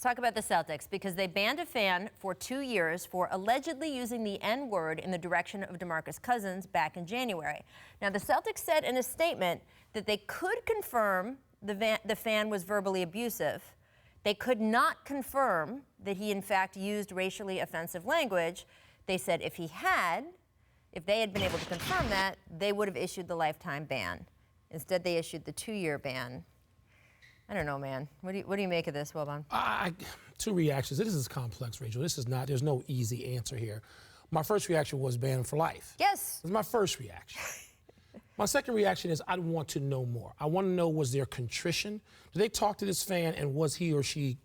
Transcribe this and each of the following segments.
talk about the Celtics because they banned a fan for 2 years for allegedly using the N-word in the direction of DeMarcus Cousins back in January. Now, the Celtics said in a statement that they could confirm the fan was verbally abusive. They could not confirm that he, in fact, used racially offensive language. They said if they had been able to confirm that, they would have issued the lifetime ban. Instead, they issued the 2-year ban. I don't know, man. What do you make of this, Wilbon? Two reactions. This is complex, Rachel. This is not, there's no easy answer here. My first reaction was ban for life. Yes. That's my first reaction. My second reaction is I want to know more. I want to know, was there contrition? Did they talk to this fan and was he or she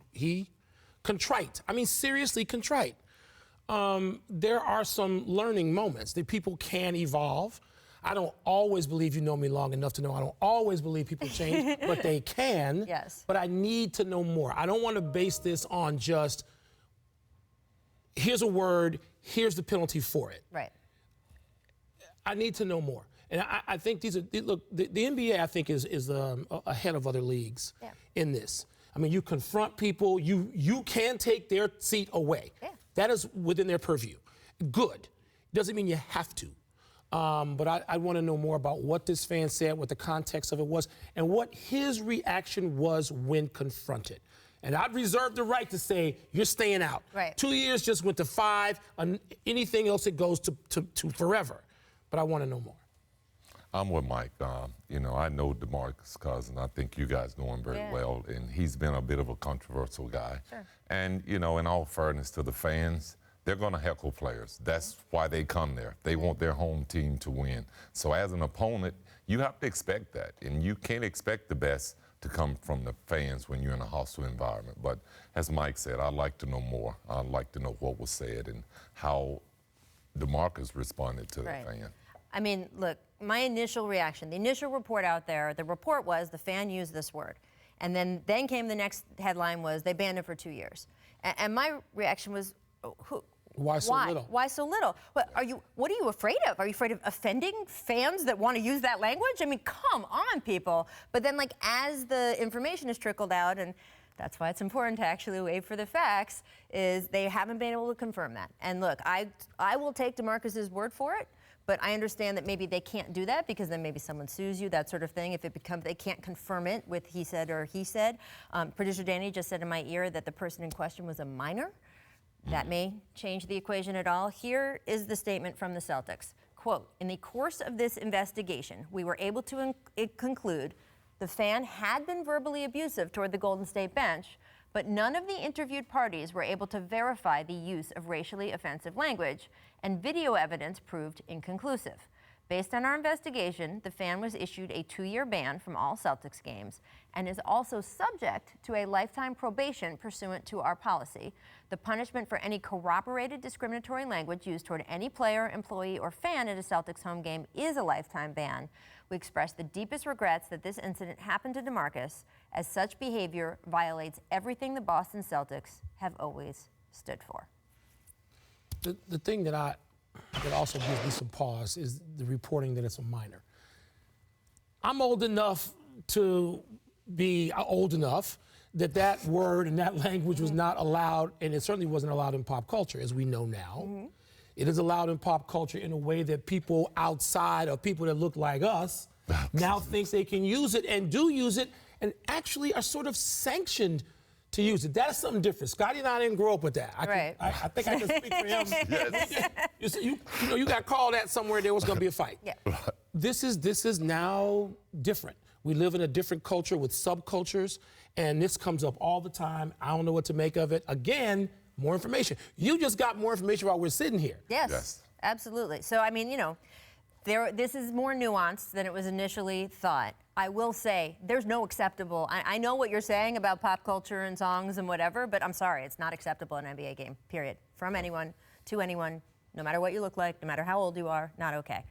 contrite? I mean, seriously contrite. There are some learning moments that people can evolve. I don't always believe you know me long enough to know I don't always believe people change, but they can. Yes. But I need to know more. I don't want to base this on just, here's a word, here's the penalty for it. Right. I need to know more. And I think look, the NBA, I think, is ahead of other leagues in this. I mean, you confront people, you can take their seat away. Yeah. That is within their purview. Good. Doesn't mean you have to. But I want to know more about what this fan said, what the context of it was, and what his reaction was when confronted. And I'd reserve the right to say, you're staying out. Right. 2 years just went to 5. Anything else, it goes to forever. But I want to know more. I'm with Mike. You know, I know DeMarcus Cousins. I think you guys know him very well, and he's been a bit of a controversial guy. Sure. And, you know, in all fairness to the fans, they're going to heckle players. That's why they come there. They want their home team to win. So as an opponent, you have to expect that, and you can't expect the best to come from the fans when you're in a hostile environment. But as Mike said, I'd like to know more. I'd like to know what was said and how DeMarcus responded to the fan. I mean, look, my initial reaction, the initial report out there, the report was the fan used this word. And then came the next headline was they banned him for 2 years. And my reaction was, why so little? Why so little? What are you afraid of? Are you afraid of offending fans that want to use that language? I mean, come on, people. But then, like, as the information has trickled out, and that's why it's important to actually wait for the facts, is they haven't been able to confirm that. And look, I will take DeMarcus's word for it. But I understand that maybe they can't do that because then maybe someone sues you, that sort of thing. If it becomes, they can't confirm it with he said or he said. Producer Danny just said in my ear that the person in question was a minor. That may change the equation at all. Here is the statement from the Celtics. Quote, in the course of this investigation, we were able to conclude the fan had been verbally abusive toward the Golden State bench, but none of the interviewed parties were able to verify the use of racially offensive language, and video evidence proved inconclusive. Based on our investigation, the fan was issued a 2-year ban from all Celtics games and is also subject to a lifetime probation pursuant to our policy. The punishment for any corroborated discriminatory language used toward any player, employee, or fan at a Celtics home game is a lifetime ban. We express the deepest regrets that this incident happened to DeMarcus, as such behavior violates everything the Boston Celtics have always stood for. The thing that also gives me some pause is the reporting that it's a minor. I'm old enough to be that word and that language was not allowed, and it certainly wasn't allowed in pop culture, as we know now. It is allowed in pop culture in a way that people outside of people that look like us now think they can use it and do use it and actually are sort of sanctioned to use it. That's something different. Scottie and I didn't grow up with that. I think I can speak for him. You got called at somewhere, there was going to be a fight. Yeah. This is now different. We live in a different culture with subcultures, and this comes up all the time. I don't know what to make of it. Again, more information. You just got more information while we're sitting here. Yes, absolutely. So, I mean, you know, this is more nuanced than it was initially thought. I will say there's no acceptable. I know what you're saying about pop culture and songs and whatever, but I'm sorry, it's not acceptable in an NBA game, period. From anyone, to anyone, no matter what you look like, no matter how old you are, not okay.